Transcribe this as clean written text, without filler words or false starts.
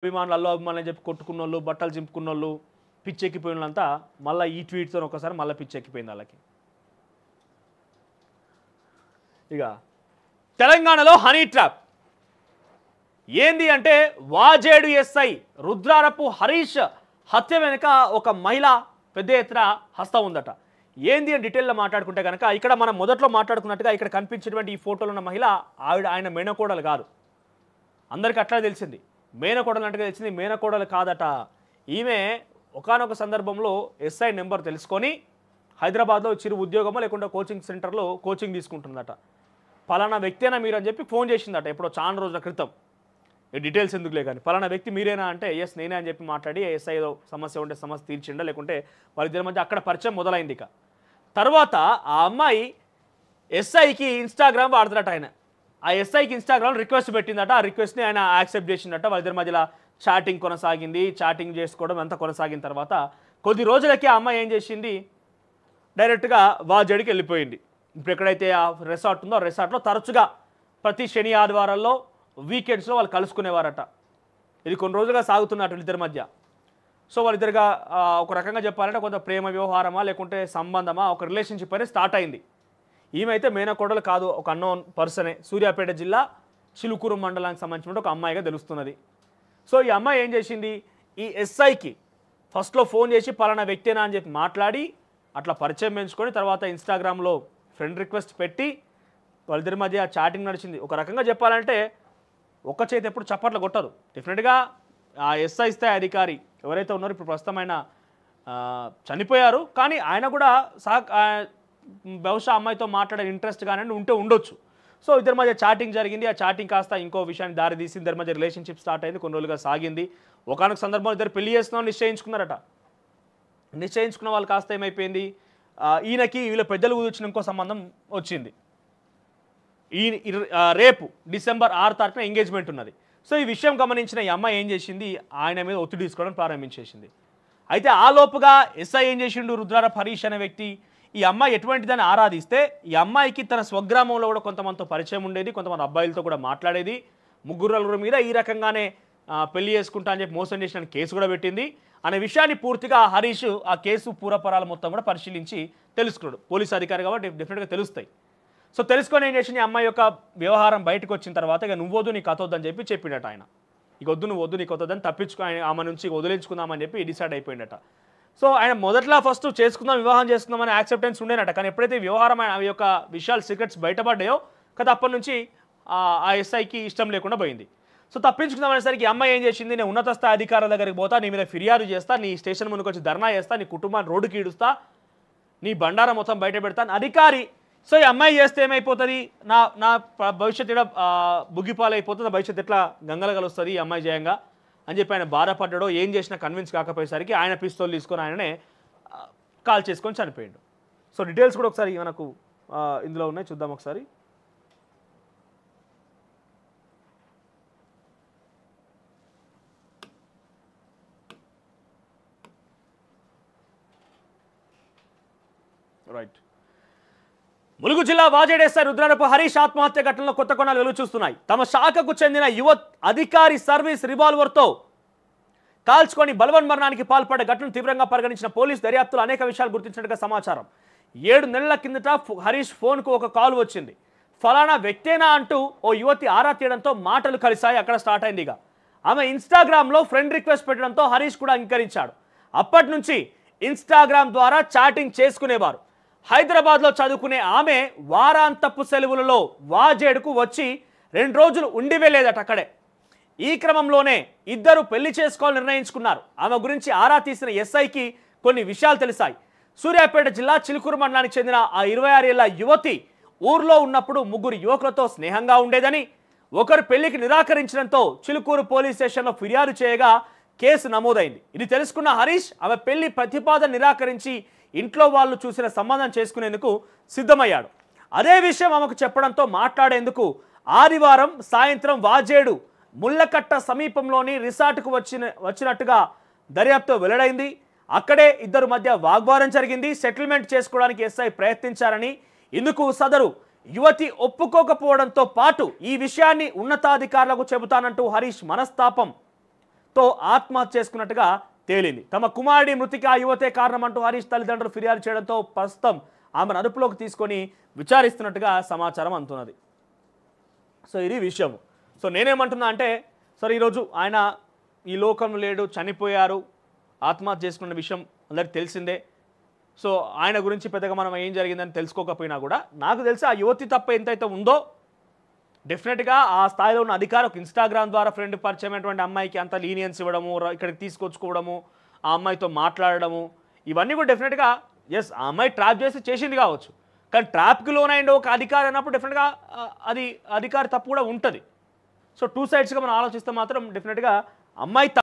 అభిమానులు అల్లు అభిమానులు అని చెప్పి కొట్టుకున్నోళ్ళు బట్టలు చింపుకున్నోళ్ళు పిచ్చెక్కిపోయినంతా మళ్ళీ ఈ ట్వీట్తో ఒకసారి మళ్ళీ పిచ్చెక్కిపోయింది వాళ్ళకి. ఇక తెలంగాణలో హనీ ట్రాప్ ఏంది అంటే వాజేడు ఎస్ఐ రుద్రారపు హరీష్ హత్య వెనుక ఒక మహిళ పెద్ద ఎత్తున హస్తం ఉందట. ఏంది అని డీటెయిల్లో మాట్లాడుకుంటే కనుక ఇక్కడ మనం మొదట్లో మాట్లాడుకున్నట్టుగా ఇక్కడ కనిపించేటువంటి ఈ ఫోటోలో ఉన్న మహిళ ఆయన మేనకోడలు కాదు. అందరికీ అట్లా తెలిసింది, మేనకోడలు అంటగా తెలిసింది, మేనకోడలు కాదట. ఈమె ఒకానొక సందర్భంలో ఎస్ఐ నెంబర్ తెలుసుకొని హైదరాబాద్లో చిరు ఉద్యోగమో లేకుంటే కోచింగ్ సెంటర్లో కోచింగ్ తీసుకుంటుందట. పలానా వ్యక్తేనా మీరు అని చెప్పి ఫోన్ చేసిందట ఎప్పుడో చాలా రోజుల క్రితం. డీటెయిల్స్ ఎందుకులే కానీ పలానా వ్యక్తి మీరేనా అంటే ఎస్ నేనే అని చెప్పి మాట్లాడి ఎస్ఐ ఏదో సమస్య ఉంటే సమస్య తీర్చిండా లేకుంటే వాళ్ళిద్దరి మధ్య అక్కడ పరిచయం మొదలైంది. ఇక తర్వాత ఆ అమ్మాయి ఎస్ఐకి ఇన్స్టాగ్రామ్ వాడుతున్నట్ట. ఆయన ఆ ఎస్ఐకి ఇన్స్టాగ్రామ్ రిక్వెస్ట్ పెట్టిందట. ఆ రిక్వెస్ట్ని ఆయన యాక్సెప్ట్ చేసిందట. వాళ్ళిద్దరి మధ్యలో చాటింగ్ కొనసాగింది. చాటింగ్ చేసుకోవడం అంతా కొనసాగిన తర్వాత కొద్ది రోజులకి ఆ అమ్మాయి ఏం చేసింది, డైరెక్ట్గా వాజేడికి వెళ్ళిపోయింది. ఇప్పుడు ఎక్కడైతే ఆ రిసార్ట్ ఉందో ఆ రిసార్ట్లో తరచుగా ప్రతి శని ఆదివారాల్లో వీకెండ్స్లో వాళ్ళు కలుసుకునేవారట. ఇది కొన్ని రోజులుగా సాగుతున్నట్టు వీళ్ళిద్దరి మధ్య. సో వాళ్ళిద్దరుగా ఒక రకంగా చెప్పాలంటే కొంత ప్రేమ వ్యవహారమా లేకుంటే సంబంధమా ఒక రిలేషన్షిప్ అనేది స్టార్ట్ అయింది. ఈమె అయితే మేనకోడలు కాదు, ఒక అన్నోన్ పర్సనే. సూర్యాపేట జిల్లా చిలుకూరు మండలానికి సంబంధించిన ఒక అమ్మాయిగా తెలుస్తున్నది. సో ఈ అమ్మాయి ఏం చేసింది, ఈ ఎస్ఐకి ఫస్ట్లో ఫోన్ చేసి పలానా వ్యక్తేనా అని చెప్పి మాట్లాడి అట్లా పరిచయం పెంచుకొని తర్వాత ఇన్స్టాగ్రామ్లో ఫ్రెండ్ రిక్వెస్ట్ పెట్టి వాళ్ళిద్దరి మధ్య చాటింగ్ నడిచింది. ఒక రకంగా చెప్పాలంటే ఒక్క చేతి ఎప్పుడు చప్పట్లు కొట్టదు. డెఫినెట్గా ఆ ఎస్ఐ స్థాయి అధికారి ఎవరైతే ఉన్నారో ఇప్పుడు ప్రస్తుతం ఆయన చనిపోయారు, కానీ ఆయన కూడా బహుశా అమ్మాయితో మాట్లాడే ఇంట్రెస్ట్ కానీ ఉంటే ఉండొచ్చు. సో ఇద్దరి మధ్య చాటింగ్ జరిగింది. ఆ చాటింగ్ కాస్త ఇంకో విషయాన్ని దారి తీసి ఇద్దరి మధ్య రిలేషన్షిప్ స్టార్ట్ అయింది. కొన్ని రోజులుగా సాగింది. ఒకనొక సందర్భంలో ఇద్దరు పెళ్లి చేస్తున్నాం నిశ్చయించుకున్నారట. నిశ్చయించుకున్న వాళ్ళు కాస్త ఏమైపోయింది, ఈయనకి వీళ్ళ పెద్దలు కుదిర్చిన ఇంకో సంబంధం వచ్చింది. రేపు డిసెంబర్ 6 తారీఖున ఎంగేజ్మెంట్ ఉన్నది. సో ఈ విషయం గమనించిన ఈ అమ్మాయి ఏం చేసింది, ఆయన మీద ఒత్తిడి తీసుకోవడం ప్రారంభించేసింది. అయితే ఆ లోపుగా ఎస్ఐ ఏం చేసిండు, రుద్రారపు హరీష్ అనే వ్యక్తి ఈ అమ్మాయి ఎటువంటిదని ఆరాధిస్తే ఈ అమ్మాయికి తన స్వగ్రామంలో కూడా కొంతమందితో పరిచయం ఉండేది, కొంతమంది అబ్బాయిలతో కూడా మాట్లాడేది. ముగ్గురు మీద ఈ రకంగానే పెళ్లి చేసుకుంటా అని చెప్పి మోసం చేసిన కేసు కూడా పెట్టింది అనే విషయాన్ని పూర్తిగా హరీష్ ఆ కేసు పూర్వపరాలు మొత్తం కూడా పరిశీలించి తెలుసుకున్నాడు. పోలీసు అధికారి కాబట్టి డెఫినెట్గా తెలుస్తాయి. సో తెలుసుకొని ఏం చేసింది, అమ్మాయి యొక్క వ్యవహారం బయటకు వచ్చిన తర్వాత ఇక నువ్వొద్దు నీకు కథొద్దని చెప్పి చెప్పిండట ఆయన. ఇక వద్దు నువ్వు వద్దు నీకు వద్దని తప్పించుకో, ఆమె నుంచి వదిలించుకుందామని చెప్పి డిసైడ్ అయిపోయిందట. సో ఆయన మొదట్లో ఫస్ట్ చేసుకుందాం వివాహం చేసుకుందామని యాక్సెప్టెన్స్ ఉండేనట. కానీ ఎప్పుడైతే వ్యవహారం అవి యొక్క విషయాలు సీక్రెట్స్ బయటపడ్డాయో కదా అప్పటి నుంచి ఆ ఎస్ఐకి ఇష్టం లేకుండా పోయింది. సో తప్పించుకుందాం అనేసరికి అమ్మాయి ఏం చేసింది, నేను ఉన్నత స్థాయి అధికారుల దగ్గరికి పోతా, నీ మీద ఫిర్యాదు చేస్తా, నీ స్టేషన్ ముందుకు వచ్చి ధర్నా చేస్తా, నీ కుటుంబాన్ని రోడ్డుకి ఈడుస్తా, నీ బండారం మొత్తం బయట పెడతాను అధికారి. సో ఈ అమ్మాయి చేస్తే ఏమైపోతుంది, నా భవిష్యత్తు కూడా బుగ్గిపాలైపోతుంది, భవిష్యత్తు ఎట్లా గంగల కలుస్తుంది ఈ అమ్మాయి జయంగా అని చెప్పి ఆయన బాధపడ్డాడో ఏం చేసినా కన్విన్స్ కాకపోయేసరికి ఆయన పిస్తోల్ తీసుకొని ఆయననే కాల్ చేసుకొని చనిపోయాడు. సో డీటెయిల్స్ కూడా ఒకసారి మనకు ఇందులో ఉన్నాయి, చూద్దాం ఒకసారి. రైట్, ములుగు జిల్లా వాజేడు ఎస్ఐ రుద్రారపు హరీష్ ఆత్మహత్య ఘటనలో కొత్త కోణాలు వెలుగు చూస్తున్నాయి. తమ శాఖకు చెందిన యువ అధికారి సర్వీస్ రివాల్వర్తో కాల్చుకొని బలవన్మరణానికి పాల్పడ్డ ఘటనను తీవ్రంగా పరిగణించిన పోలీసు దర్యాప్తులు అనేక విషయాలు గుర్తించినట్టుగా సమాచారం. 7 నెలల కిందట హరీష్ ఫోన్కు ఒక కాల్ వచ్చింది. ఫలానా వ్యక్తేనా అంటూ ఓ యువతి ఆరా తీయడంతో మాటలు కలిశాయి. అక్కడ స్టార్ట్ అయింది. ఇక ఆమె ఇన్స్టాగ్రామ్లో ఫ్రెండ్ రిక్వెస్ట్ పెట్టడంతో హరీష్ కూడా అంగీకరించాడు. అప్పటి నుంచి ఇన్స్టాగ్రామ్ ద్వారా చాటింగ్ చేసుకునేవారు. హైదరాబాద్లో చదువుకునే ఆమె వారాంతపు సెలవులలో వాజేడుకు వచ్చి 2 రోజులు ఉండి వెళ్ళేదట అక్కడే. ఈ క్రమంలోనే ఇద్దరు పెళ్లి చేసుకోవాలని నిర్ణయించుకున్నారు. ఆమె గురించి ఆరా తీసిన ఎస్ఐకి కొన్ని విషయాలు తెలిసాయి. సూర్యాపేట జిల్లా చిలుకూరు మండలానికి చెందిన ఆ 26 ఏళ్ల యువతి ఊర్లో ఉన్నప్పుడు 3 యువకులతో స్నేహంగా ఉండేదని, ఒకరు పెళ్లికి నిరాకరించడంతో చిలుకూరు పోలీస్ స్టేషన్లో ఫిర్యాదు చేయగా కేసు నమోదైంది. ఇది తెలుసుకున్న హరీష్ ఆమె పెళ్లి ప్రతిపాదన నిరాకరించి ఇంట్లో వాళ్ళు చూసిన సంబంధం చేసుకునేందుకు సిద్ధమయ్యాడు. అదే విషయం ఆమెకు చెప్పడంతో మాట్లాడేందుకు ఆదివారం సాయంత్రం వాజేడు ముళ్ళకట్ట సమీపంలోని రిసార్ట్కు వచ్చినట్టుగా దర్యాప్తు వెల్లడైంది. అక్కడే ఇద్దరు మధ్య వాగ్వాదం జరిగింది. సెటిల్మెంట్ చేసుకోవడానికి ఎస్ఐ ప్రయత్నించారని, ఇందుకు సదరు యువతి ఒప్పుకోకపోవడంతో పాటు ఈ విషయాన్ని ఉన్నతాధికారులకు చెబుతానంటూ హరీష్ మనస్తాపం తో ఆత్మహత్య చేసుకున్నట్టుగా తేలింది. తమ కుమారుడి మృతికి ఆ యువతే కారణమంటూ హరీష్ తల్లిదండ్రులు ఫిర్యాదు చేయడంతో ప్రస్తుతం ఆమెను అదుపులోకి తీసుకొని విచారిస్తున్నట్టుగా సమాచారం అందుతున్నది. సో ఇది విషయం. సో నేనేమంటున్నా అంటే సరే ఈరోజు ఆయన ఈ లోకంలో లేడు, చనిపోయారు, ఆత్మహత్య చేసుకున్న విషయం అందరికి తెలిసిందే. సో ఆయన గురించి పెద్దగా మనం ఏం జరిగిందని తెలుసుకోకపోయినా కూడా నాకు తెలిసి ఆ యువతి తప్ప ఎంతైతే ఉందో డెఫినెట్గా ఆ స్థాయిలో ఉన్న అధికారి ఒక ఇన్స్టాగ్రామ్ ద్వారా ఫ్రెండ్ పరిచయమైనటువంటి అమ్మాయికి అంత లీనియన్స్ ఇవ్వడము, ఇక్కడికి తీసుకొచ్చుకోవడము, ఆ అమ్మాయితో మాట్లాడడము, ఇవన్నీ కూడా డెఫినెట్గా ఎస్ ఆ అమ్మాయి ట్రాప్ చేసింది కావచ్చు. కానీ ట్రాప్కి లోనైండి ఒక అధికారి అన్నప్పుడు డెఫినెట్గా అది అధికారి తప్పు కూడా ఉంటుంది. సో టూ సైడ్స్గా మనం ఆలోచిస్తే మాత్రం డెఫినెట్గా అమ్మాయి